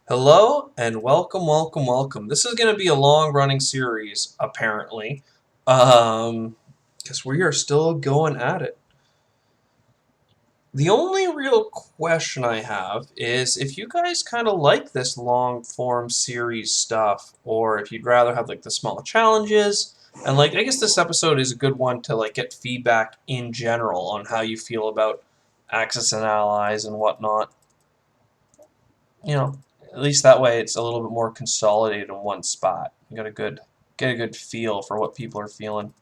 Hello and welcome, welcome, welcome. This is going to be a long-running series, apparently, because we are still going at it. The only real question I have is if you guys kind of like this long-form series stuff, or if you'd rather have like the small challenges. And I guess this episode is a good one to get feedback in general on how you feel about Axis and Allies and whatnot. You know, at least that way it's a little bit more consolidated in one spot. You got a good get a good feel for what people are feeling.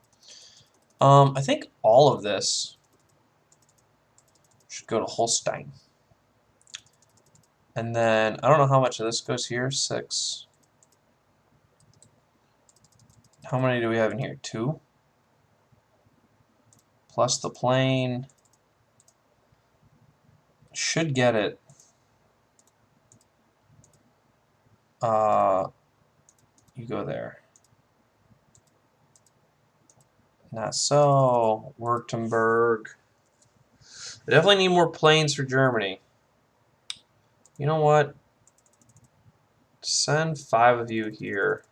I think all of this should go to Holstein. And then I don't know how much of this goes here. 6. How many do we have in here? 2. Plus the plane. Should get it. You go there. Nassau, Württemberg. I definitely need more planes for Germany. You know what? Send 5 of you here.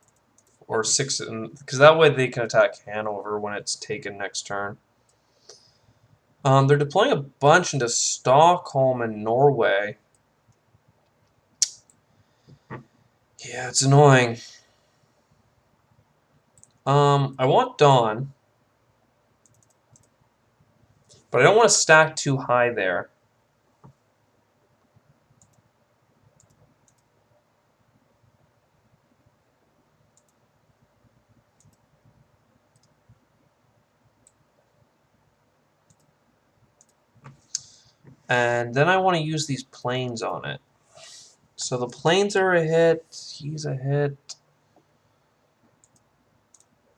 Or 6, because that way they can attack Hanover when it's taken next turn. They're deploying a bunch into Stockholm and Norway. Yeah, it's annoying. I want Dawn, but I don't want to stack too high there. And then I want to use these planes on it. So the planes are a hit. He's a hit.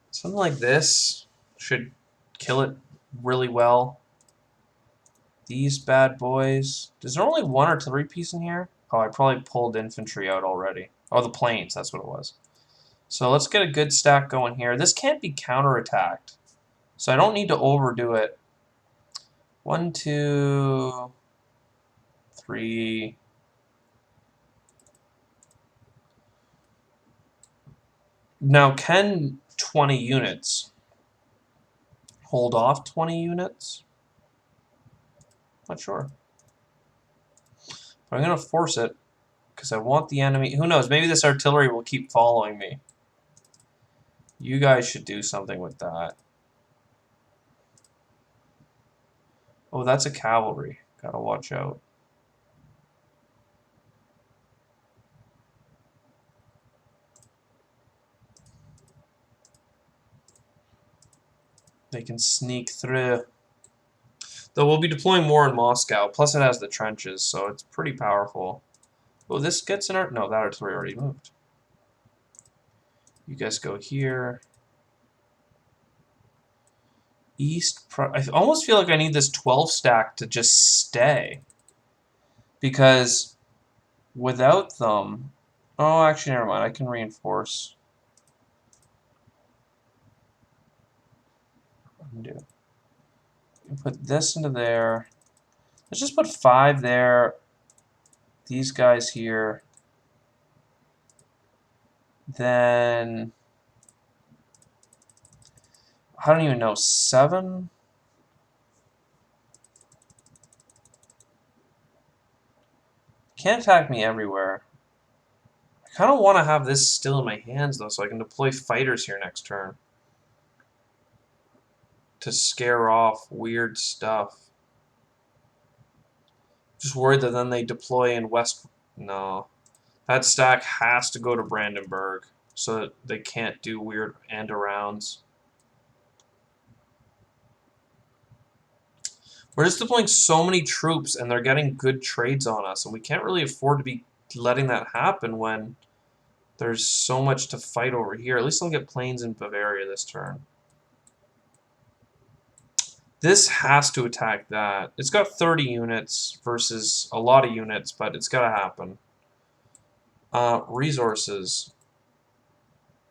Something like this should kill it really well. These bad boys. Is there only 1 artillery piece in here? Oh, I probably pulled infantry out already. Oh, the planes, that's what it was. So let's get a good stack going here. This can't be counterattacked, so I don't need to overdo it. 1, 2, 3. Now, can 20 units hold off 20 units? Not sure. But I'm going to force it because I want the enemy. Who knows? Maybe this artillery will keep following me. You guys should do something with that. Oh, that's a cavalry. Gotta watch out. They can sneak through. Though we'll be deploying more in Moscow. Plus it has the trenches, so it's pretty powerful. Oh, this gets in our... No, that artillery already moved. You guys go here. I almost feel like I need this 12 stack to just stay. Because without them... Oh, actually, never mind. I can reinforce. Undo. Put this into there. Let's just put 5 there. These guys here. Then... I don't even know. 7? Can't attack me everywhere. I kind of want to have this still in my hands, though, so I can deploy fighters here next turn. To scare off weird stuff. Just worried that then they deploy in West... No. That stack has to go to Brandenburg, so that they can't do weird end-arounds. We're just deploying so many troops, and they're getting good trades on us, and we can't really afford to be letting that happen when there's so much to fight over here. At least I'll get planes in Bavaria this turn. This has to attack that. It's got 30 units versus a lot of units, but it's got to happen. Resources.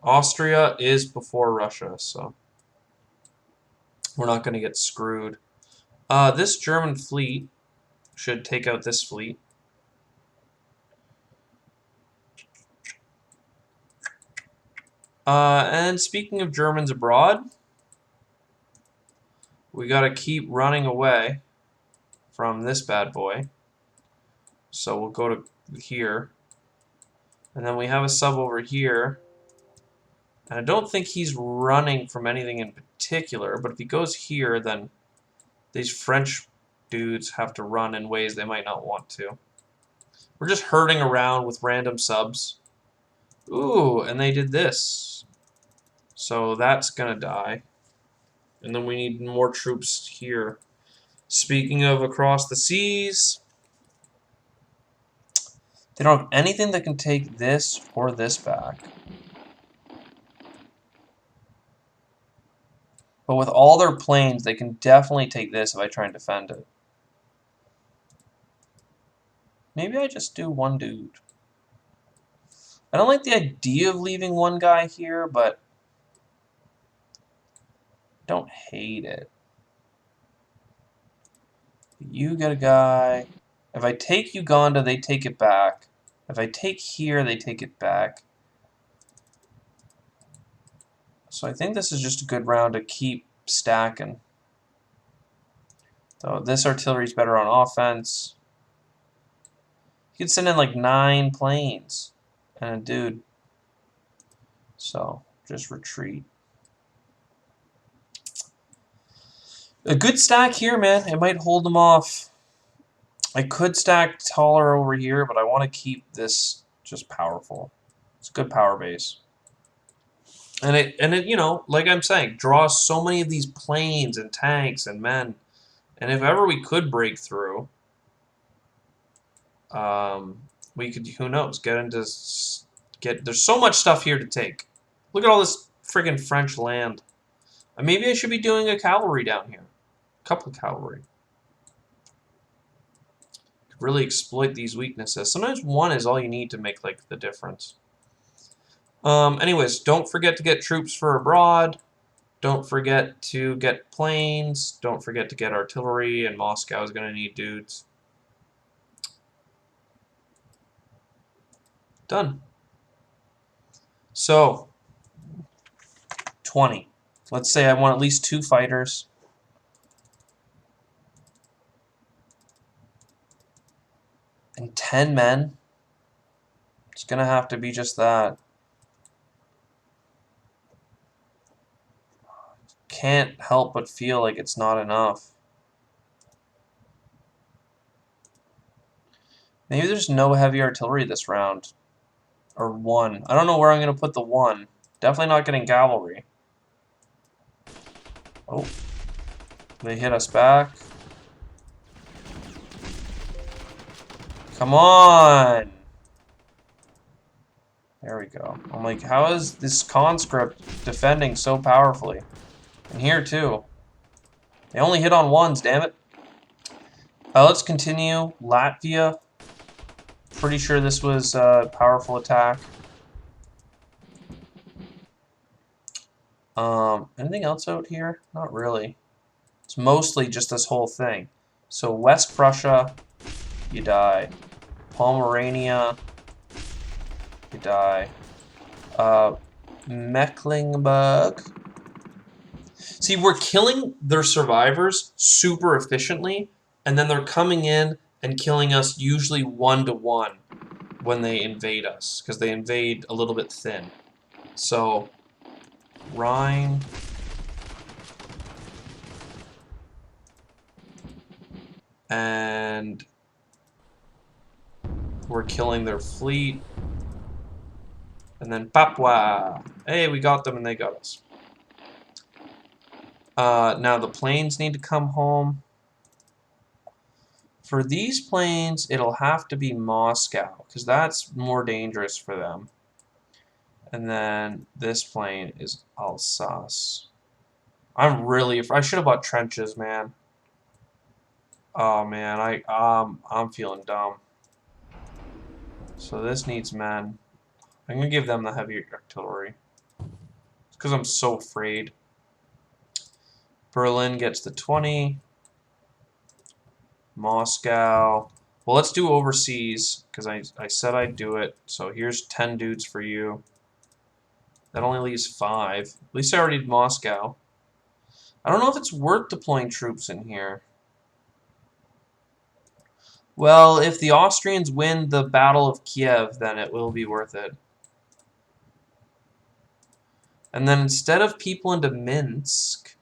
Austria is before Russia, so we're not going to get screwed. This German fleet should take out this fleet. And speaking of Germans abroad, we gotta keep running away from this bad boy. So we'll go to here. And then we have a sub over here. And I don't think he's running from anything in particular, but if he goes here, then these French dudes have to run in ways they might not want to. We're just herding around with random subs. Ooh, and they did this. So that's gonna die. And then we need more troops here. Speaking of across the seas, they don't have anything that can take this or this back. But with all their planes, they can definitely take this if I try and defend it. Maybe I just do one dude. I don't like the idea of leaving one guy here, but I don't hate it. You get a guy. If I take Uganda, they take it back. If I take here, they take it back. So I think this is just a good round to keep stacking. So this artillery's better on offense. You could send in like 9 planes and a dude. So just retreat. A good stack here, man. It might hold them off. I could stack taller over here, but I want to keep this just powerful. It's a good power base. And it, you know, like I'm saying, draws so many of these planes and tanks and men. And if ever we could break through, we could, who knows, there's so much stuff here to take. Look at all this friggin' French land. Maybe I should be doing a cavalry down here. A couple of cavalry. Could really exploit these weaknesses. Sometimes one is all you need to make like the difference. Anyways, don't forget to get troops for abroad. Don't forget to get planes. Don't forget to get artillery, and Moscow is going to need dudes. Done. So, 20. Let's say I want at least 2 fighters. And 10 men. It's going to have to be just that. Can't help but feel like it's not enough. Maybe there's no heavy artillery this round. Or 1. I don't know where I'm going to put the 1. Definitely not getting cavalry. Oh. They hit us back. Come on! There we go. I'm like, how is this conscript defending so powerfully? And here, too. They only hit on 1s, damn it. Let's continue. Latvia. Pretty sure this was a powerful attack. Anything else out here? Not really. It's mostly just this whole thing. So West Prussia, you die. Pomerania, you die. Mecklenburg. See, we're killing their survivors super efficiently, and then they're coming in and killing us usually 1-to-1 when they invade us, because they invade a little bit thin. So, Rhine. And we're killing their fleet. And then Papua. Hey, we got them and they got us. Now the planes need to come home. For these planes, it'll have to be Moscow, because that's more dangerous for them. And then this plane is Alsace. I should have bought trenches, man. Oh man, I'm feeling dumb. So this needs men. I'm gonna give them the heavy artillery. It's because I'm so afraid. Berlin gets the 20. Moscow. Well, let's do overseas, because I said I'd do it. So here's 10 dudes for you. That only leaves 5. At least I already did Moscow. I don't know if it's worth deploying troops in here. Well, if the Austrians win the Battle of Kiev, then it will be worth it. And then instead of people into Minsk,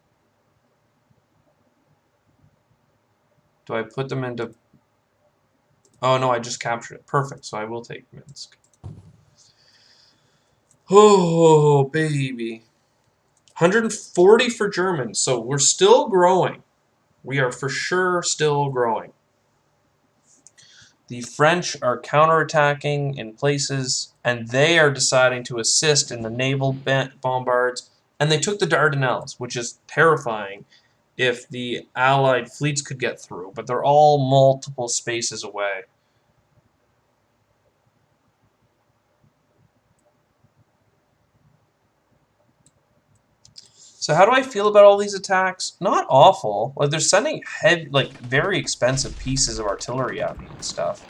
do I put them into... Oh, no, I just captured it. Perfect, so I will take Minsk. Oh, baby. 140 for Germans, so we're still growing. We are for sure still growing. The French are counterattacking in places, and they are deciding to assist in the naval bombards, and they took the Dardanelles, which is terrifying if the Allied fleets could get through, but they're all multiple spaces away. So how do I feel about all these attacks? Not awful. Like, they're sending heavy, like, very expensive pieces of artillery at me and stuff.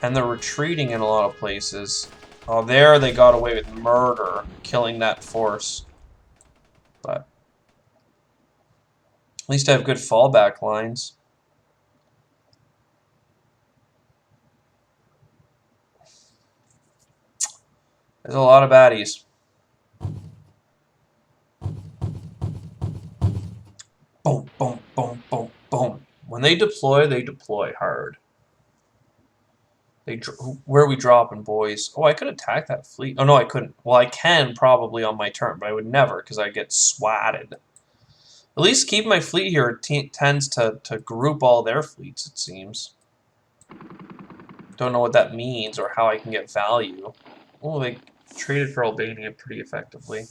And they're retreating in a lot of places. Oh, there they got away with murder, killing that force. But at least I have good fallback lines. There's a lot of baddies. Boom, boom, boom, boom, boom. When they deploy hard. Where are we dropping, boys? Oh, I could attack that fleet. Oh, no, I couldn't. Well, I can probably on my turn, but I would never because I get swatted. At least keep my fleet here tends to group all their fleets, it seems. Don't know what that means or how I can get value. Oh, they traded for Albania pretty effectively.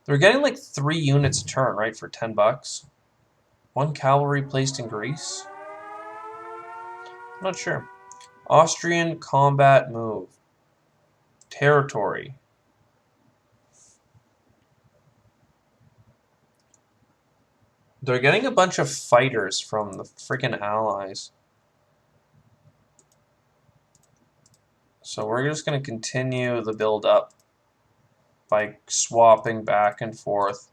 They're getting like 3 units a turn, right, for 10 bucks? 1 cavalry placed in Greece? I'm not sure. Austrian combat move. Territory. They're getting a bunch of fighters from the freaking Allies. So we're just going to continue the build-up by swapping back and forth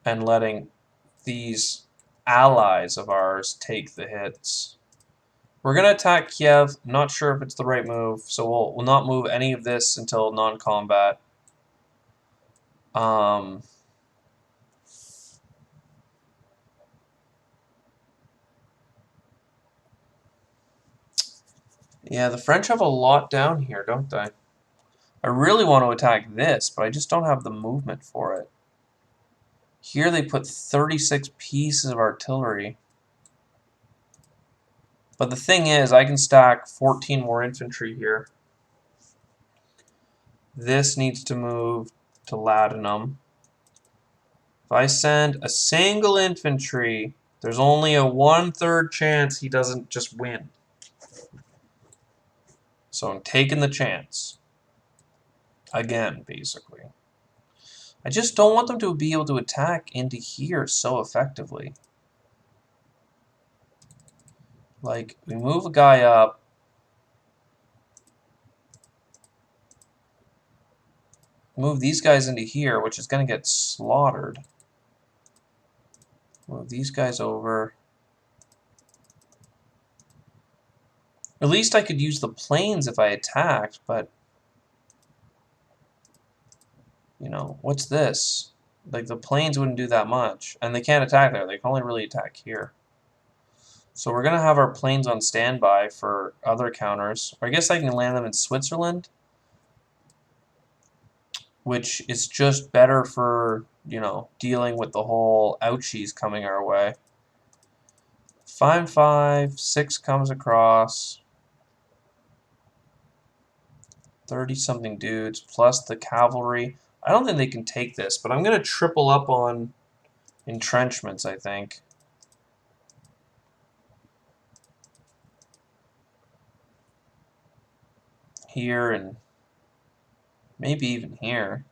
and letting these allies of ours take the hits. We're going to attack Kiev. Not sure if it's the right move, so we'll not move any of this until non-combat. Yeah, the French have a lot down here, don't they? I really want to attack this, but I just don't have the movement for it. Here they put 36 pieces of artillery. But the thing is, I can stack 14 more infantry here. This needs to move to Latinum. If I send a single infantry, there's only a 1/3 chance he doesn't just win. So I'm taking the chance. Again, basically. I just don't want them to be able to attack into here so effectively. Like, we move a guy up. Move these guys into here, which is going to get slaughtered. Move these guys over. At least I could use the planes if I attacked, but... You know, what's this? Like, the planes wouldn't do that much. And they can't attack there. They can only really attack here. So we're going to have our planes on standby for other counters. Or I guess I can land them in Switzerland. Which is just better for, you know, dealing with the whole ouchies coming our way. 5-5, 6 comes across. 30-something dudes, plus the cavalry. I don't think they can take this, but I'm going to triple up on entrenchments, I think. Here and maybe even here.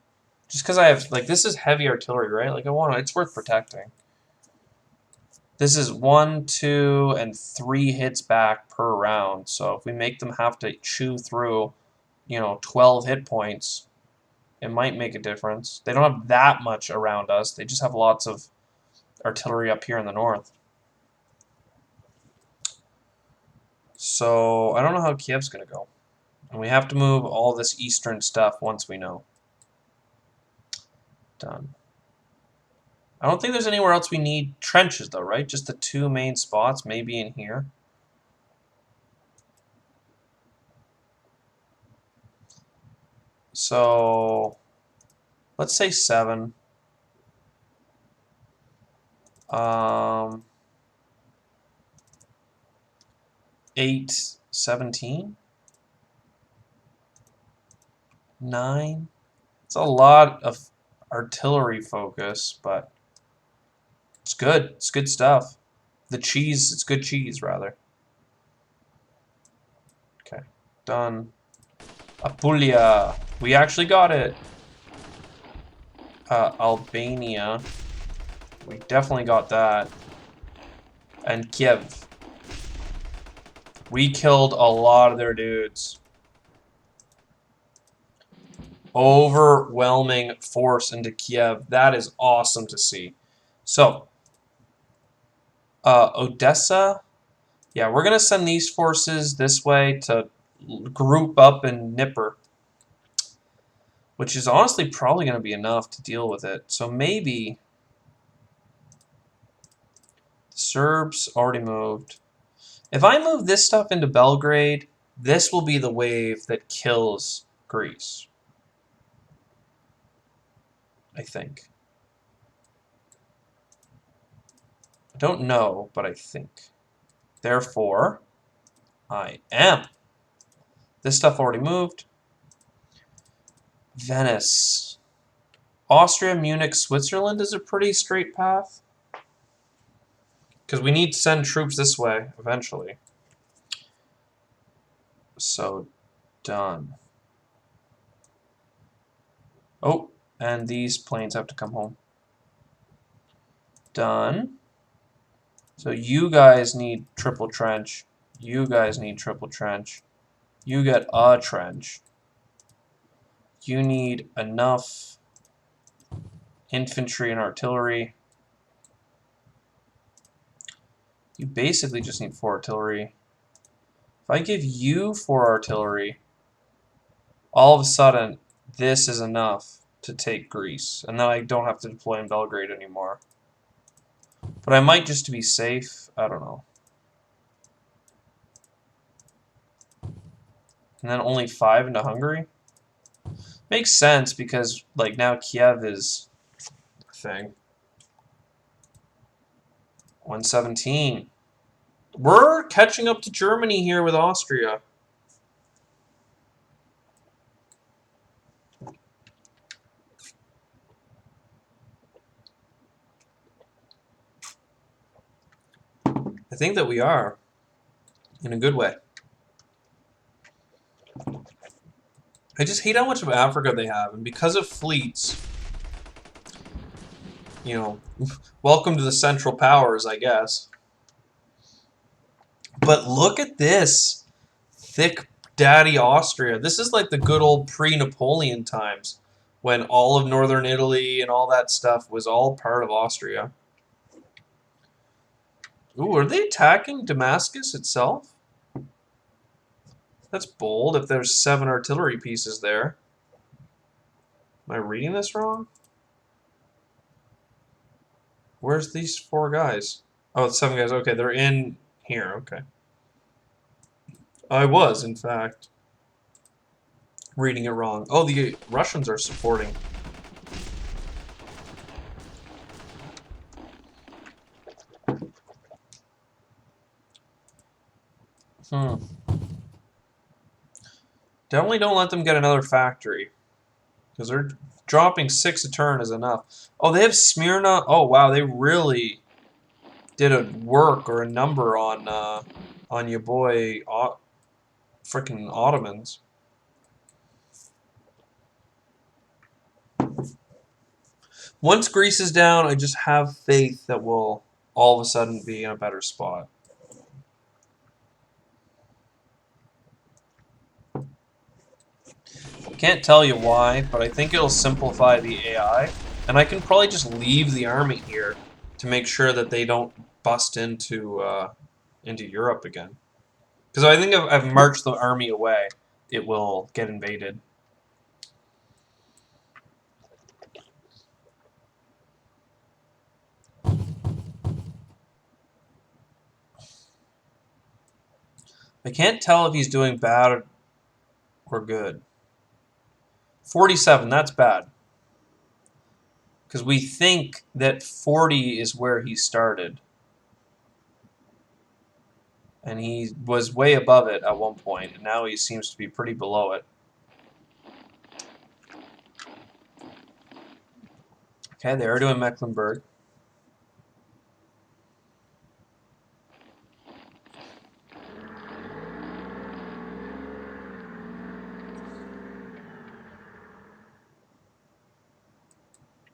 Just because I have, like, this is heavy artillery, right? Like, it's worth protecting. This is 1, 2, and 3 hits back per round. So if we make them have to chew through 12 hit points, it might make a difference. They don't have that much around us. They just have lots of artillery up here in the north. So I don't know how Kiev's going to go. And we have to move all this eastern stuff once we know. Done. I don't think there's anywhere else we need trenches, though, right? Just the two main spots, maybe in here. So let's say 7. 8, 17, 9. It's a lot of artillery focus, but it's good. It's good stuff. The cheese, it's good cheese, rather. Okay, done. Apulia. We actually got it. Albania. We definitely got that. And Kiev. We killed a lot of their dudes. Overwhelming force into Kiev. That is awesome to see. So, Odessa. Yeah, we're going to send these forces this way to group up in Dnieper, which is honestly probably going to be enough to deal with it. So maybe the Serbs already moved. If I move this stuff into Belgrade, this will be the wave that kills Greece. I think. I don't know, but I think. Therefore, I am. This stuff already moved. Venice. Austria, Munich, Switzerland is a pretty straight path. Because we need to send troops this way, eventually. So, done. Oh, and these planes have to come home. Done. So you guys need triple trench. You guys need triple trench. You get a trench. You need enough infantry and artillery. You basically just need 4 artillery. If I give you 4 artillery, all of a sudden, this is enough to take Greece. And then I don't have to deploy in Belgrade anymore. But I might just to be safe. I don't know. And then only 5 into Hungary? Makes sense because, like, now Kiev is a thing. 117. We're catching up to Germany here with Austria. I think that we are. In a good way. I just hate how much of Africa they have. And because of fleets, you know, welcome to the Central Powers, I guess. But look at this. Thick daddy Austria. This is like the good old pre-Napoleon times when all of northern Italy and all that stuff was all part of Austria. Ooh, are they attacking Damascus itself? That's bold if there's 7 artillery pieces there. Am I reading this wrong? Where's these 4 guys? Oh, it's 7 guys. Okay, they're in here. Okay. I was, in fact, reading it wrong. Oh, the Russians are supporting. Definitely don't let them get another factory. Because they're dropping 6 a turn is enough. Oh, they have Smyrna. Oh, wow, they really did a work or a number on your boy, freaking Ottomans. Once Greece is down, I just have faith that we'll all of a sudden be in a better spot. Can't tell you why, but I think it'll simplify the AI, and I can probably just leave the army here to make sure that they don't bust into Europe again. Because I think if I've marched the army away, it will get invaded. I can't tell if he's doing bad or good. 47, that's bad. Because we think that 40 is where he started. And he was way above it at one point, and now he seems to be pretty below it. Okay, they are doing Mecklenburg.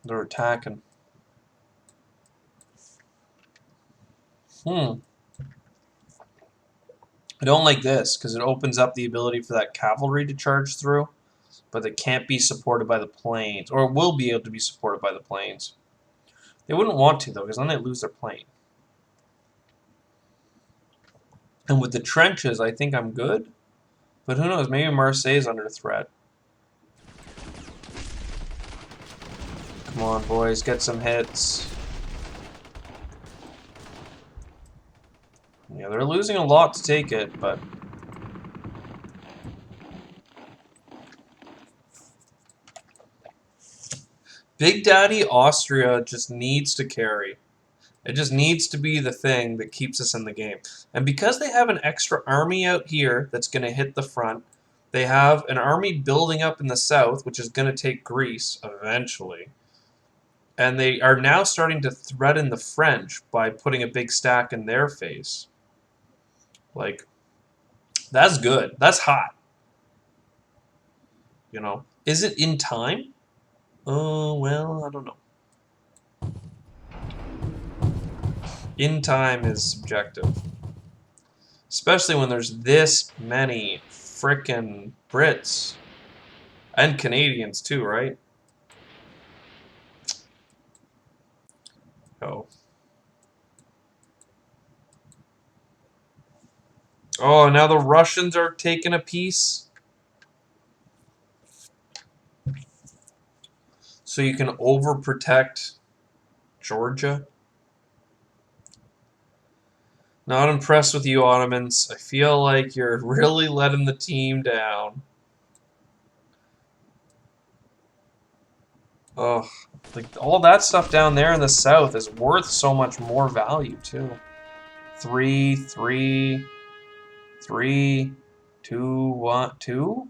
They're attacking. I don't like this, because it opens up the ability for that cavalry to charge through, but it can't be supported by the planes, or will be able to be supported by the planes. They wouldn't want to, though, because then they lose their plane. And with the trenches, I think I'm good, but who knows, maybe Marseille is under threat. Come on, boys, get some hits. Yeah, they're losing a lot to take it, but... Big Daddy Austria just needs to carry. It just needs to be the thing that keeps us in the game. And because they have an extra army out here that's going to hit the front, they have an army building up in the south, which is going to take Greece eventually. And they are now starting to threaten the French by putting a big stack in their face. Like, that's good. That's hot. You know, is it in time? Oh, well, I don't know. In time is subjective. Especially when there's this many frickin' Brits. And Canadians too, right? Oh. Oh, now the Russians are taking a piece. So you can overprotect Georgia. Not impressed with you, Ottomans. I feel like you're really letting the team down. Oh, like all that stuff down there in the south is worth so much more value too. 3, 3, 3, 2, 1, 2?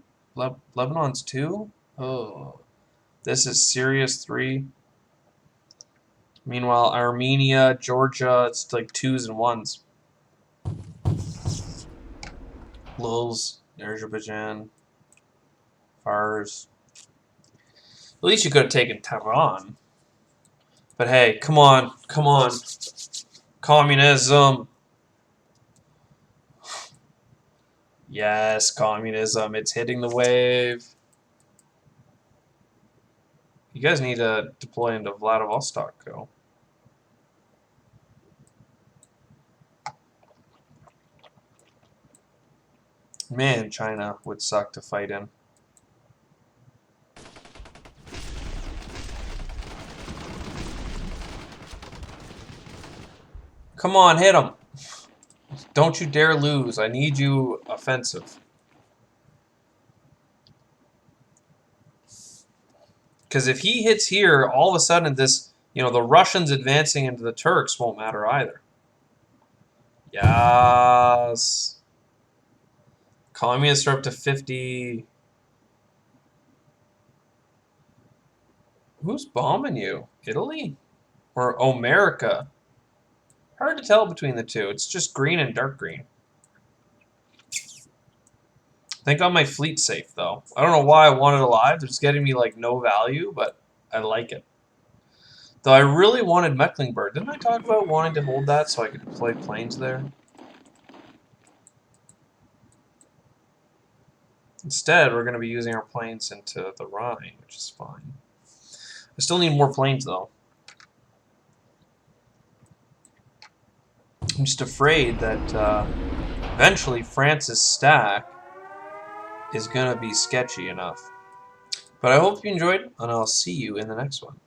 Lebanon's 2? Oh. This is Syria's 3. Meanwhile, Armenia, Georgia, it's like 2s and 1s. Lulz, Azerbaijan, Fars. At least you could have taken Tehran. But hey, come on, come on. Communism. Yes, communism. It's hitting the wave. You guys need to deploy into Vladivostok, though. Man, China would suck to fight in. Come on, hit him. Don't you dare lose. I need you offensive. Because if he hits here, all of a sudden this, the Russians advancing into the Turks won't matter either. Yes. Communists are up to 50. Who's bombing you? Italy? Or America? Hard to tell between the two. It's just green and dark green. I think on my fleet safe, though. I don't know why I want it alive. It's getting me, like, no value, but I like it. Though I really wanted Mecklenburg. Didn't I talk about wanting to hold that so I could deploy planes there? Instead, we're going to be using our planes into the Rhine, which is fine. I still need more planes, though. I'm just afraid that eventually France's stack is going to be sketchy enough. But I hope you enjoyed, and I'll see you in the next one.